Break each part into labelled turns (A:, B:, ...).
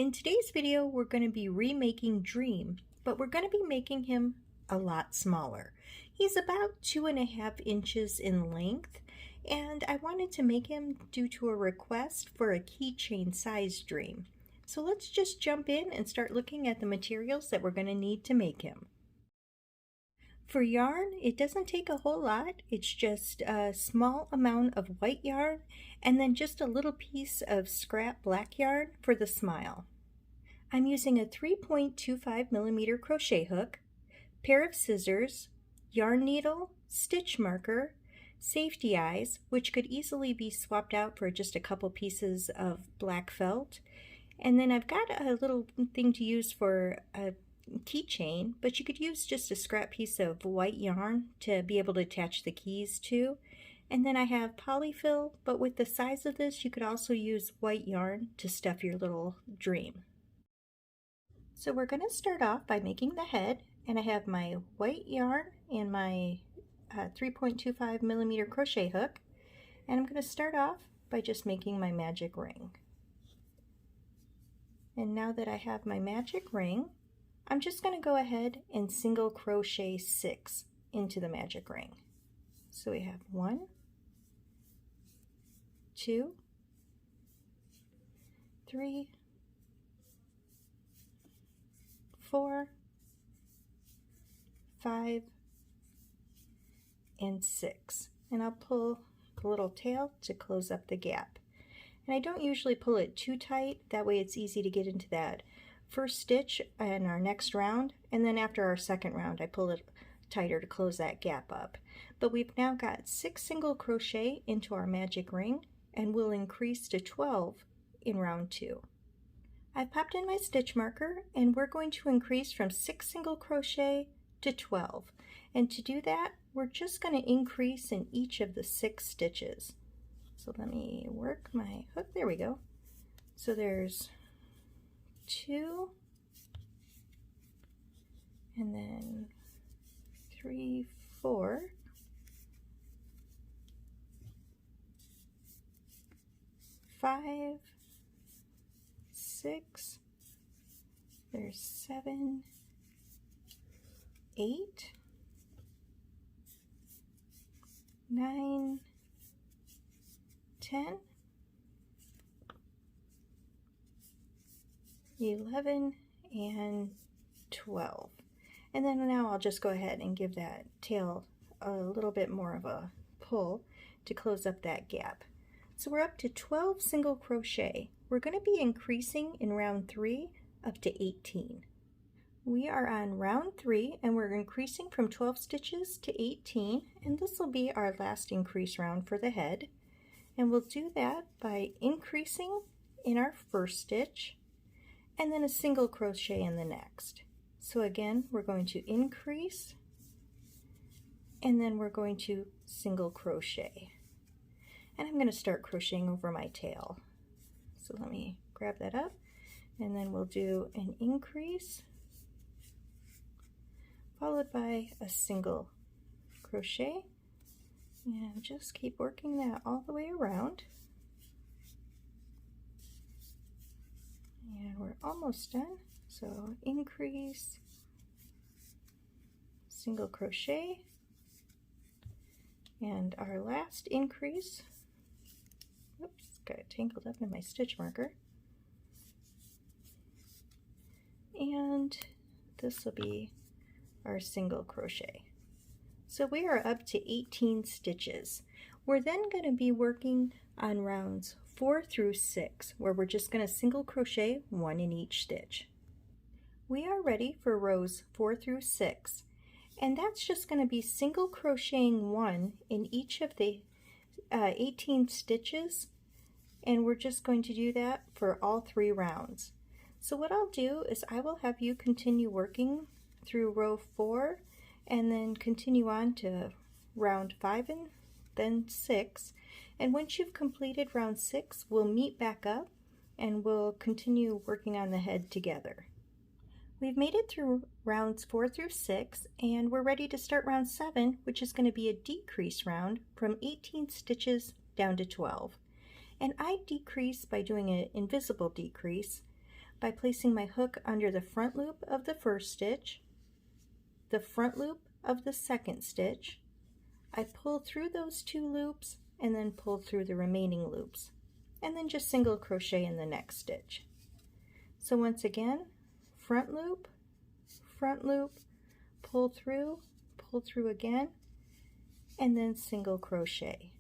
A: In today's video, we're going to be remaking Dream, but we're going to be making him a lot smaller. He's about 2.5 inches in length, and I wanted to make him due to a request for a keychain size Dream. So let's just jump in and start looking at the materials that we're going to need to make him. For yarn, it doesn't take a whole lot. It's just a small amount of white yarn and then just a little piece of scrap black yarn for the smile. I'm using a 3.25mm crochet hook, pair of scissors, yarn needle, stitch marker, safety eyes, which could easily be swapped out for just a couple pieces of black felt. And then I've got a little thing to use for a keychain, but you could use just a scrap piece of white yarn to be able to attach the keys to. And then I have polyfill, but with the size of this, you could also use white yarn to stuff your little Dream. So we're going to start off by making the head, and I have my white yarn and my 3.25mm crochet hook, and I'm going to start off by just making my magic ring. And now that I have my magic ring, I'm just going to go ahead and single crochet 6 into the magic ring. So we have 1, 2, 3, 4, 5, and 6. And I'll pull the little tail to close up the gap. And I don't usually pull it too tight, that way it's easy to get into that first stitch in our next round, and then after our second round I pull it tighter to close that gap up. But we've now got 6 single crochet into our magic ring, and we'll increase to 12 in round 2. I've popped in my stitch marker, and we're going to increase from 6 single crochet to 12. And to do that, we're just going to increase in each of the 6 stitches. So let me work my hook, there we go. So there's 2, and then 3, 4, 5, 6, there's 7, 8, 9, 10, 11, and 12. And then now I'll just go ahead and give that tail a little bit more of a pull to close up that gap. So we're up to 12 single crochet. We're going to be increasing in round 3 up to 18. We are on round 3 and we're increasing from 12 stitches to 18, and this will be our last increase round for the head. And we'll do that by increasing in our first stitch and then a single crochet in the next. So again, we're going to increase and then we're going to single crochet. And I'm going to start crocheting over my tail. So let me grab that up, and then we'll do an increase followed by a single crochet, and just keep working that all the way around. And we're almost done. So increase, single crochet, and our last increase, oops, got it tangled up in my stitch marker, and this will be our single crochet. So we are up to 18 stitches. We're then going to be working on rounds 4 through 6, where we're just going to single crochet 1 in each stitch. We are ready for rows 4 through 6, and that's just going to be single crocheting 1 in each of the 18 stitches, and we're just going to do that for all 3 rounds. So what I'll do is I will have you continue working through row 4 and then continue on to round 5 and then 6, and once you've completed round 6, we'll meet back up and we'll continue working on the head together. We've made it through rounds 4 through 6, and we're ready to start round 7, which is going to be a decrease round from 18 stitches down to 12. And I decrease by doing an invisible decrease, by placing my hook under the front loop of the first stitch, the front loop of the second stitch. I pull through those 2 loops and then pull through the remaining loops, and then just single crochet in the next stitch. So once again, front loop, pull through again, and then single crochet.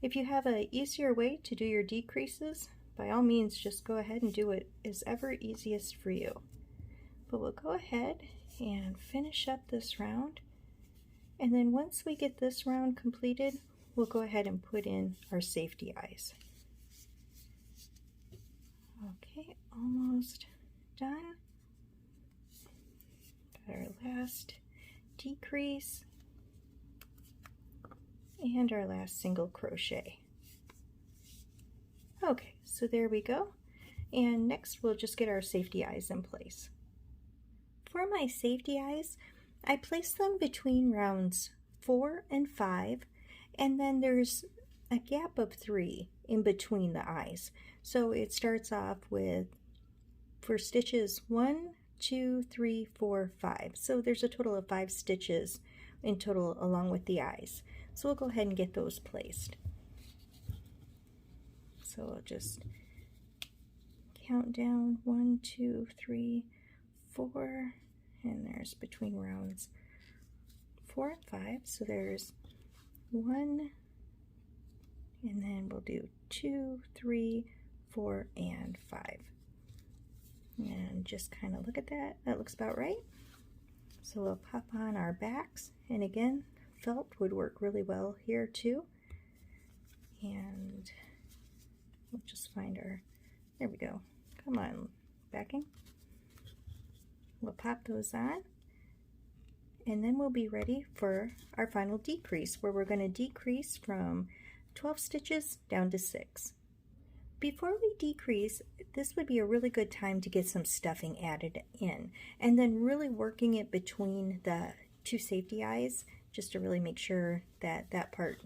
A: If you have an easier way to do your decreases, by all means just go ahead and do it as ever easiest for you. But we'll go ahead and finish up this round, and then once we get this round completed, we'll go ahead and put in our safety eyes. Okay, almost done. Got our last decrease and our last single crochet. Okay, so there we go. And next we'll just get our safety eyes in place. For my safety eyes, I place them between rounds 4 and 5, and then there's a gap of 3 in between the eyes. So it starts off with, for stitches 1, 2, 3, 4, 5. So there's a total of 5 stitches in total along with the eyes. So we'll go ahead and get those placed. So I'll just count down 1, 2, 3, 4, and there's between rounds 4 and 5. So there's 1, and then we'll do 2, 3, 4, and 5. And just kind of look at that. That looks about right. So we'll pop on our backs, and again, felt would work really well here too. And we'll just find our, there we go. Come on, backing. We'll pop those on, and then we'll be ready for our final decrease, where we're going to decrease from 12 stitches down to 6. Before we decrease, this would be a really good time to get some stuffing added in, and then really working it between the 2 safety eyes, just to really make sure that that part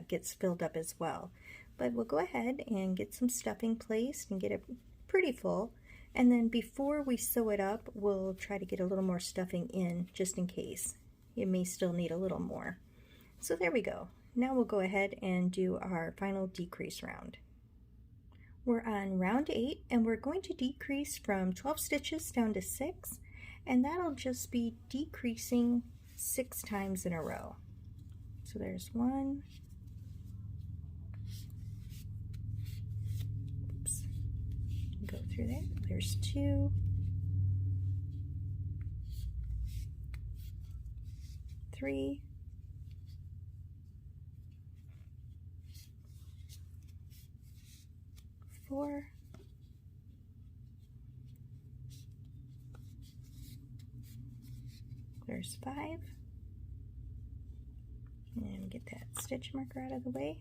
A: gets filled up as well. But we'll go ahead and get some stuffing placed and get it pretty full, and then before we sew it up, we'll try to get a little more stuffing in just in case. It may still need a little more. So there we go. Now we'll go ahead and do our final decrease round. We're on round 8, and we're going to decrease from 12 stitches down to 6, and that'll just be decreasing 6 times in a row. So there's 1, oops, go through there, there's 2, 3, 4, 5, and get that stitch marker out of the way,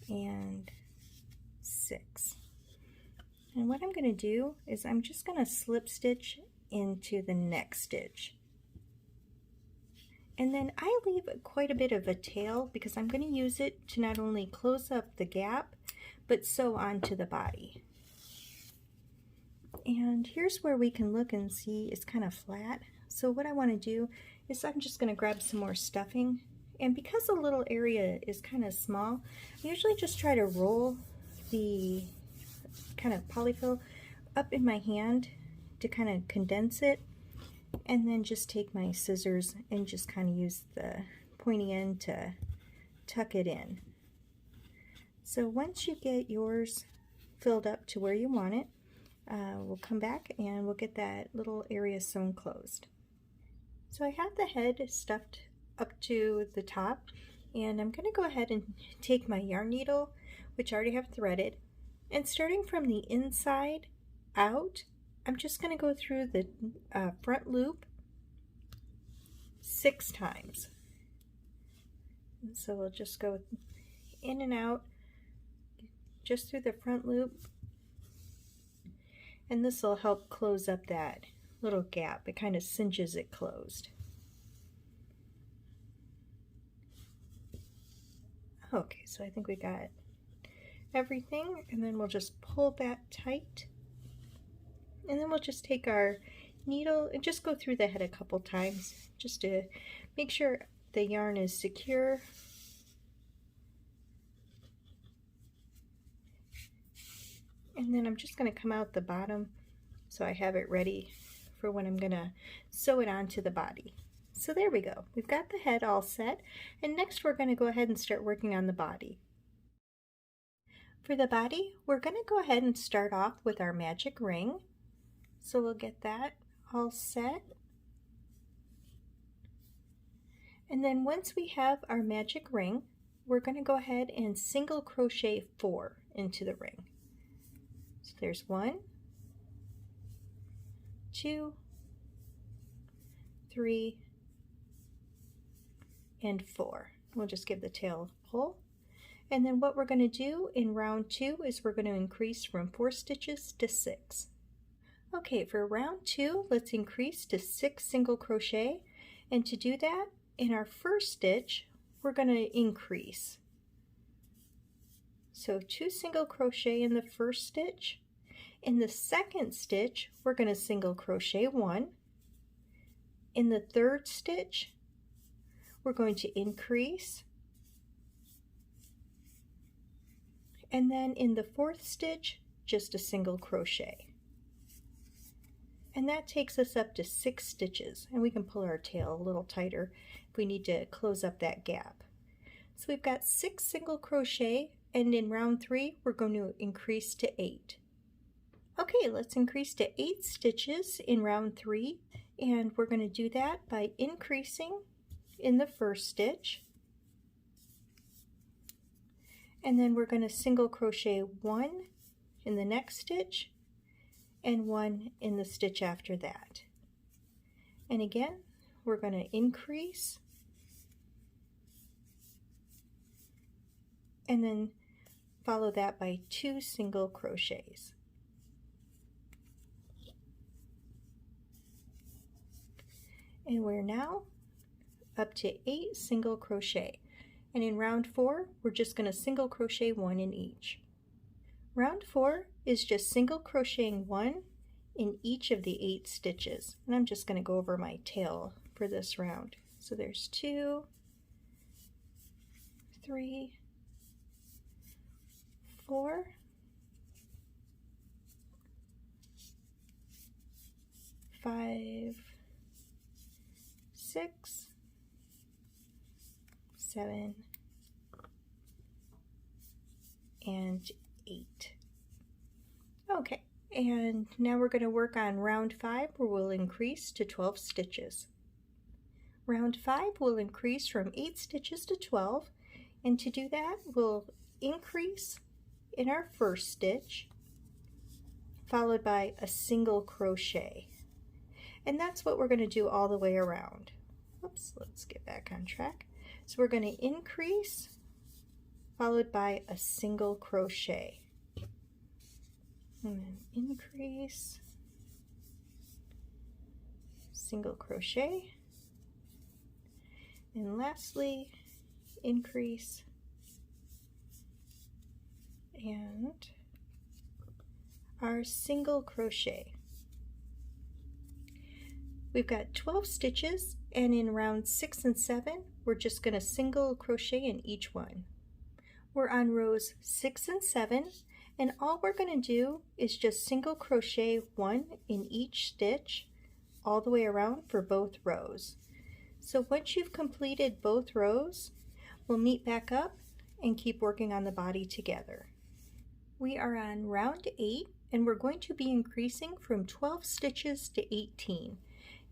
A: and 6. And what I'm going to do is I'm just going to slip stitch into the next stitch. And then I leave quite a bit of a tail because I'm going to use it to not only close up the gap, but sew onto the body. And here's where we can look and see it's kind of flat. So what I want to do is I'm just going to grab some more stuffing. And because the little area is kind of small, I usually just try to roll the kind of polyfill up in my hand to kind of condense it, and then just take my scissors and just kind of use the pointy end to tuck it in. So once you get yours filled up to where you want it, we'll come back and we'll get that little area sewn closed. So I have the head stuffed up to the top, and I'm going to go ahead and take my yarn needle, which I already have threaded, and starting from the inside out, I'm just going to go through the front loop 6 times. And so we'll just go in and out just through the front loop, and this will help close up that little gap. It kind of cinches it closed. Okay, so I think we got everything, and then we'll just pull that tight. And then we'll just take our needle and just go through the head a couple times just to make sure the yarn is secure. And then I'm just going to come out the bottom so I have it ready for when I'm going to sew it onto the body. So there we go. We've got the head all set, and next we're going to go ahead and start working on the body. For the body, we're going to go ahead and start off with our magic ring. So we'll get that all set. And then once we have our magic ring, we're going to go ahead and single crochet 4 into the ring. So there's 1, 2, 3, and 4. We'll just give the tail a pull. And then what we're going to do in round 2 is we're going to increase from 4 stitches to 6. Okay, for round 2, let's increase to 6 single crochet, and to do that, in our first stitch, we're going to increase. So 2 single crochet in the first stitch. In the second stitch, we're going to single crochet 1. In the third stitch, we're going to increase. And then in the fourth stitch, just a single crochet. And that takes us up to 6 stitches, and we can pull our tail a little tighter if we need to close up that gap. So we've got 6 single crochet, and in round 3 we're going to increase to 8. Okay, let's increase to 8 stitches in round 3, and we're going to do that by increasing in the first stitch, and then we're going to single crochet 1 in the next stitch and 1 in the stitch after that. And again, we're going to increase and then follow that by 2 single crochets. And we're now up to 8 single crochet. And in round 4, we're just going to single crochet 1 in each. Round 4 is just single crocheting 1 in each of the 8 stitches. And I'm just going to go over my tail for this round. So there's 2, 3, 4, 5, 6, 7, and 8. Okay, and now we're going to work on round 5, where we'll increase to 12 stitches. Round 5 will increase from 8 stitches to 12, and to do that we'll increase in our first stitch followed by a single crochet, and that's what we're going to do all the way around. Oops, let's get back on track. So we're going to increase followed by a single crochet, and then increase, single crochet, and lastly increase and our single crochet. We've got 12 stitches, and in round 6 and 7 we're just going to single crochet in each one. We're on rows 6 and 7, and all we're going to do is just single crochet 1 in each stitch all the way around for both rows. So once you've completed both rows, we'll meet back up and keep working on the body together. We are on round 8, and we're going to be increasing from 12 stitches to 18.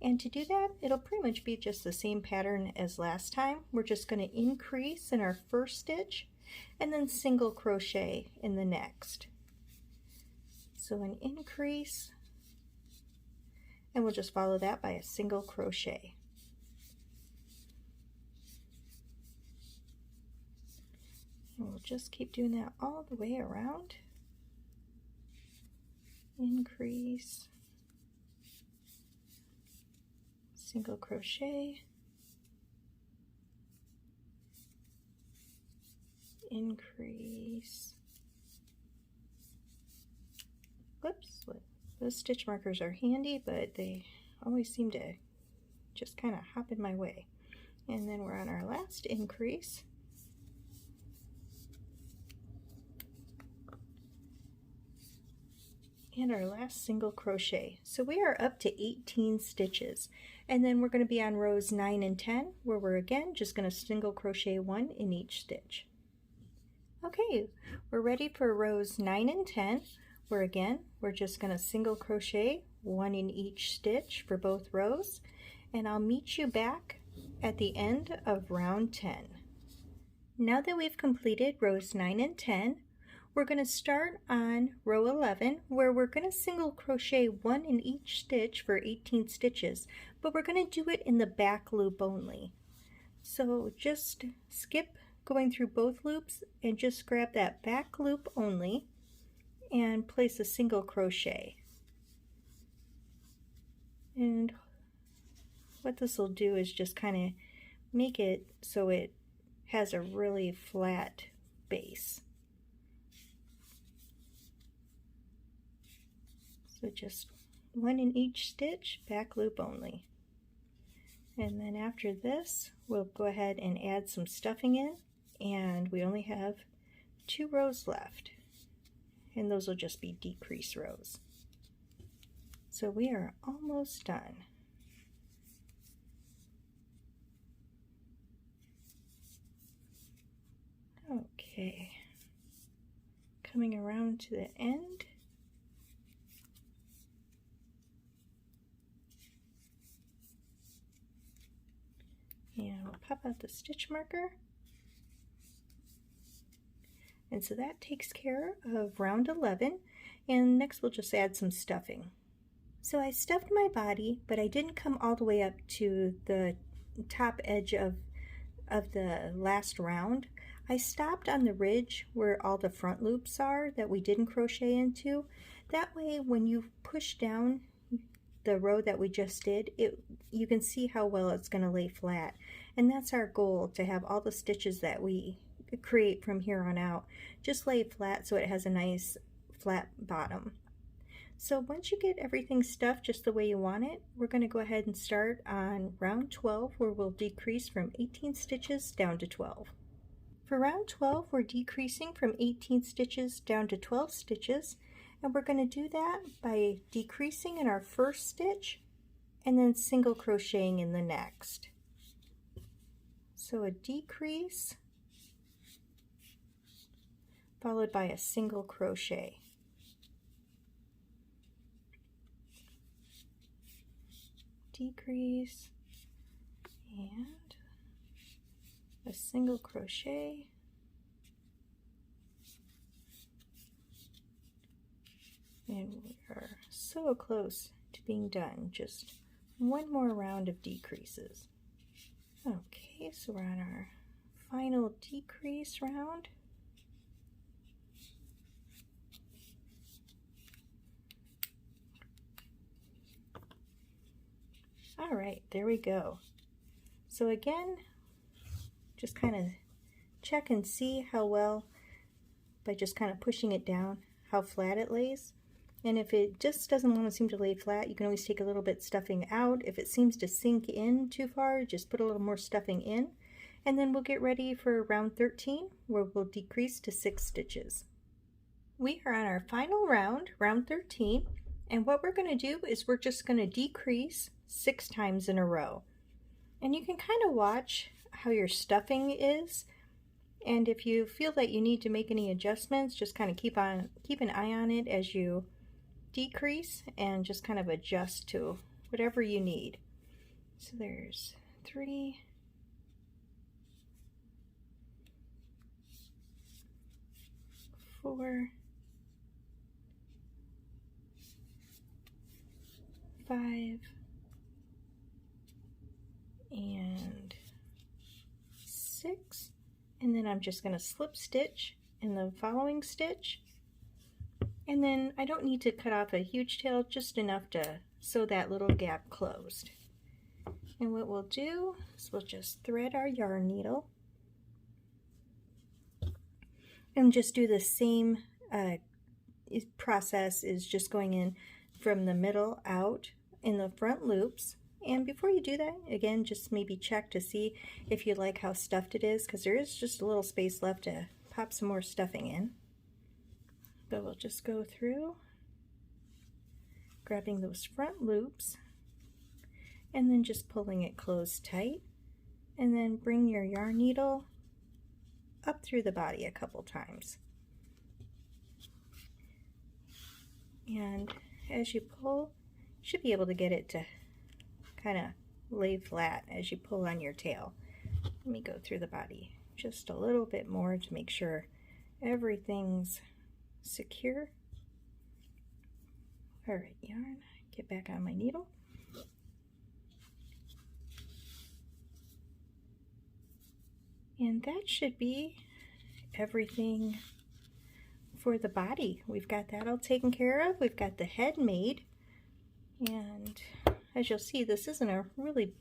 A: And to do that, it'll pretty much be just the same pattern as last time. We're just going to increase in our first stitch and then single crochet in the next. So an increase, and we'll just follow that by a single crochet. And we'll just keep doing that all the way around. Increase, single crochet, increase, Those stitch markers are handy, but they always seem to just kind of hop in my way. And then we're on our last increase. And our last single crochet. So we are up to 18 stitches. And then we're going to be on rows 9 and 10, where we're again just going to single crochet 1 in each stitch. Okay, we're ready for rows 9 and 10, where again we're just going to single crochet 1 in each stitch for both rows. And I'll meet you back at the end of round 10. Now that we've completed rows 9 and 10, we're going to start on row 11, where we're going to single crochet 1 in each stitch for 18 stitches, but we're going to do it in the back loop only. So just skip going through both loops and just grab that back loop only and place a single crochet. And what this will do is just kind of make it so it has a really flat base. So just 1 in each stitch, back loop only. And then after this, we'll go ahead and add some stuffing in, and we only have 2 rows left. And those will just be decrease rows. So we are almost done. Okay, coming around to the end. And we'll pop out the stitch marker. And so that takes care of round 11. And next we'll just add some stuffing. So I stuffed my body, but I didn't come all the way up to the top edge of the last round. I stopped on the ridge where all the front loops are that we didn't crochet into. That way when you push down the row that we just did, you can see how well it's going to lay flat. And that's our goal, to have all the stitches that we create from here on out just lay flat so it has a nice flat bottom. So once you get everything stuffed just the way you want it, we're going to go ahead and start on round 12, where we'll decrease from 18 stitches down to 12. For round 12, we're decreasing from 18 stitches down to 12 stitches, and we're going to do that by decreasing in our first stitch and then single crocheting in the next. So a decrease followed by a single crochet. Decrease and a single crochet, and we are so close to being done. Just one more round of decreases. Okay, so we're on our final decrease round. All right, there we go. So again, just kind of check and see how well, by just kind of pushing it down, how flat it lays. And if it just doesn't want to seem to lay flat, you can always take a little bit stuffing out. If it seems to sink in too far, just put a little more stuffing in. And then we'll get ready for round 13, where we'll decrease to 6 stitches. We are on our final round, round 13, and what we're going to do is we're just going to decrease 6 times in a row. And you can kind of watch how your stuffing is, and if you feel that you need to make any adjustments, just kind of keep an eye on it as you decrease and just kind of adjust to whatever you need. So there's 3, 4, 5, and 6, and then I'm just going to slip stitch in the following stitch, and then I don't need to cut off a huge tail, just enough to sew that little gap closed. And what we'll do is we'll just thread our yarn needle and just do the same process, is just going in from the middle out in the front loops. And before you do that, again, just maybe check to see if you like how stuffed it is, because there is just a little space left to pop some more stuffing in. But we'll just go through, grabbing those front loops, and then just pulling it closed tight, and then bring your yarn needle up through the body a couple times. And as you pull, you should be able to get it to kind of lay flat as you pull on your tail. Let me go through the body just a little bit more to make sure everything's secure. All right, yarn, get back on my needle. And that should be everything for the body. We've got that all taken care of. We've got the head made. And as you'll see, this isn't a really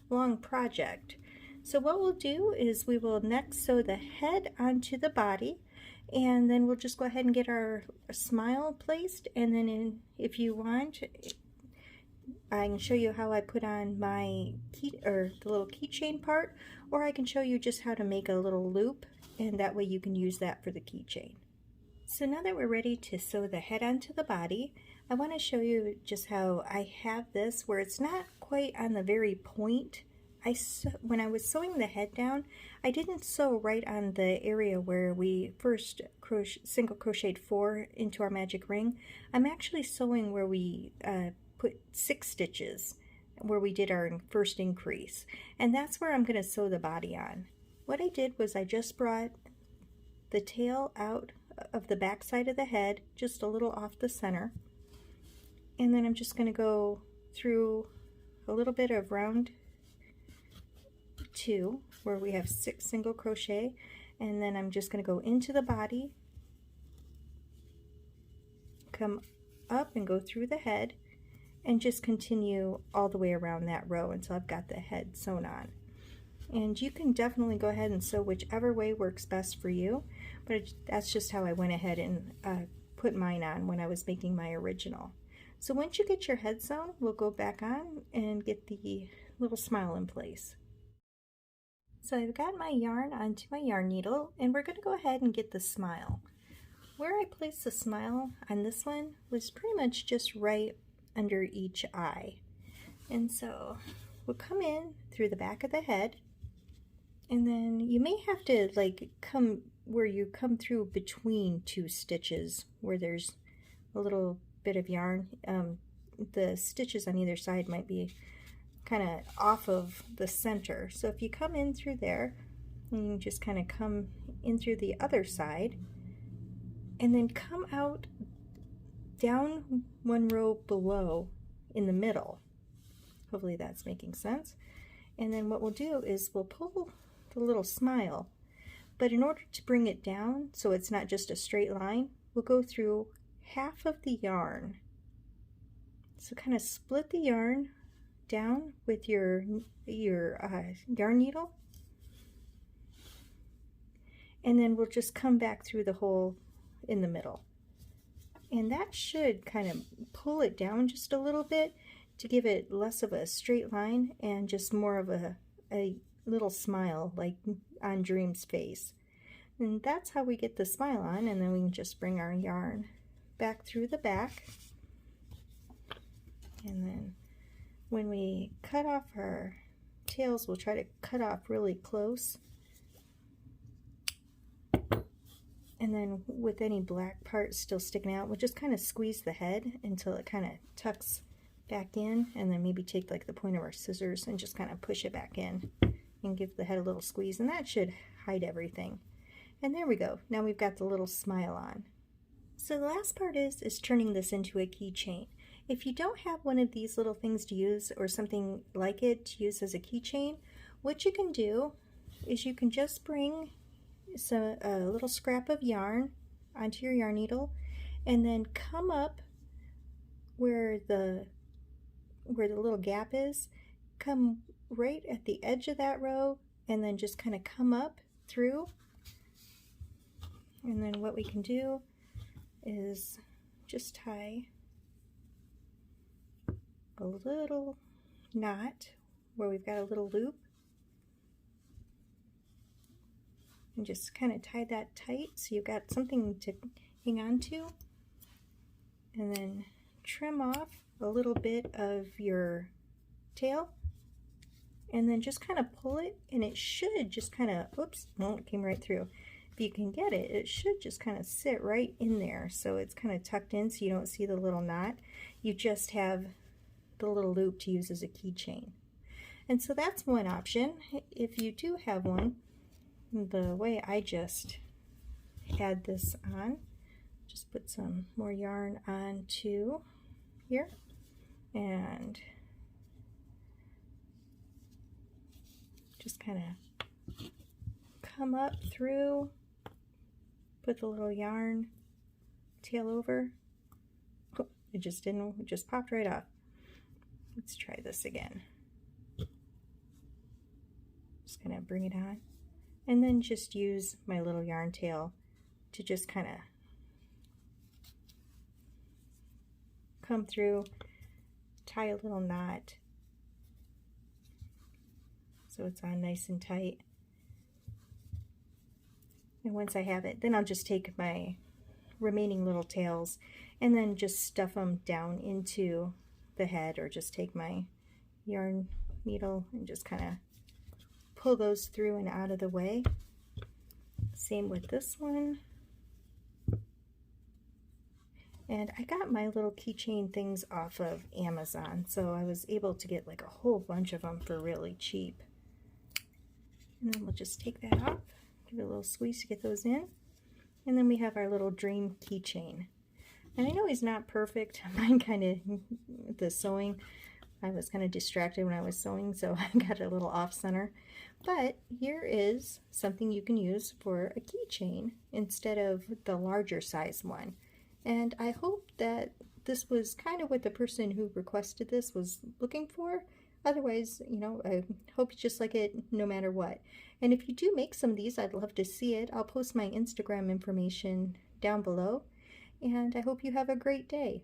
A: long project. So what we'll do is we will next sew the head onto the body, and then we'll just go ahead and get our smile placed. And then if you want, I can show you how I put on my the little keychain part, or I can show you just how to make a little loop, and that way you can use that for the keychain. So now that we're ready to sew the head onto the body, I want to show you just how I have this where it's not quite on the very point. When I was sewing the head down, I didn't sew right on the area where we first single crocheted 4 into our magic ring. I'm actually sewing where we put 6 stitches, where we did our first increase, and that's where I'm going to sew the body on. What I did was I just brought the tail out of the back side of the head, just a little off the center, and then I'm just going to go through a little bit of round 2 where we have 6 single crochet, and then I'm just going to go into the body, come up and go through the head, and just continue all the way around that row until I've got the head sewn on. And you can definitely go ahead and sew whichever way works best for you, but that's just how I went ahead and put mine on when I was making my original. So once you get your head sewn, we'll go back on and get the little smile in place. So I've got my yarn onto my yarn needle, and we're going to go ahead and get the smile. Where I placed the smile on this one was pretty much just right under each eye. And so we'll come in through the back of the head, and then you may have to come where you come through between 2 stitches where there's a little bit of yarn. The stitches on either side might be kind of off of the center. So if you come in through there, and you just kind of come in through the other side, and then come out down 1 row below in the middle. Hopefully that's making sense. And then what we'll do is we'll pull the little smile, but in order to bring it down so it's not just a straight line, we'll go through half of the yarn. So kind of split the yarn down with your yarn needle, and then we'll just come back through the hole in the middle, and that should kind of pull it down just a little bit to give it less of a straight line and just more of a little smile like on Dream's face. And that's how we get the smile on, and then we can just bring our yarn back through the back, and then when we cut off our tails, we'll try to cut off really close. And then with any black parts still sticking out, we'll just kind of squeeze the head until it kind of tucks back in, and then maybe take the point of our scissors and just kind of push it back in and give the head a little squeeze, and that should hide everything. And there we go. Now we've got the little smile on. So the last part is turning this into a keychain. If you don't have one of these little things to use, or something like it to use as a keychain, what you can do is you can just bring a little scrap of yarn onto your yarn needle, and then come up where the little gap is, come right at the edge of that row, and then just kind of come up through. And then what we can do is just tie a little knot where we've got a little loop, and just kind of tie that tight so you've got something to hang on to, and then trim off a little bit of your tail, and then just kind of pull it, and it should just kind of, oops, no, it came right through. If you can get it, it should just kind of sit right in there, so it's kind of tucked in so you don't see the little knot. You just have the little loop to use as a keychain. And so that's one option. If you do have one, the way I just add this on, just put some more yarn onto here and just kind of come up through, put the little yarn tail over. Oh, it just didn't, it just popped right off. Let's try this again. Just gonna bring it on, and then just use my little yarn tail to just kind of come through, tie a little knot so it's on nice and tight. And once I have it, then I'll just take my remaining little tails and then just stuff them down into the head, or just take my yarn needle and just kind of pull those through and out of the way. Same with this one. And I got my little keychain things off of Amazon, so I was able to get like a whole bunch of them for really cheap. And then we'll just take that off, give it a little squeeze to get those in. And then we have our little dream keychain. And I know he's not perfect. Mine kind of, the sewing, I was kind of distracted when I was sewing, so I got a little off center. But here is something you can use for a keychain instead of the larger size one. And I hope that this was kind of what the person who requested this was looking for. Otherwise, you know, I hope you just like it no matter what. And if you do make some of these, I'd love to see it. I'll post my Instagram information down below. And I hope you have a great day.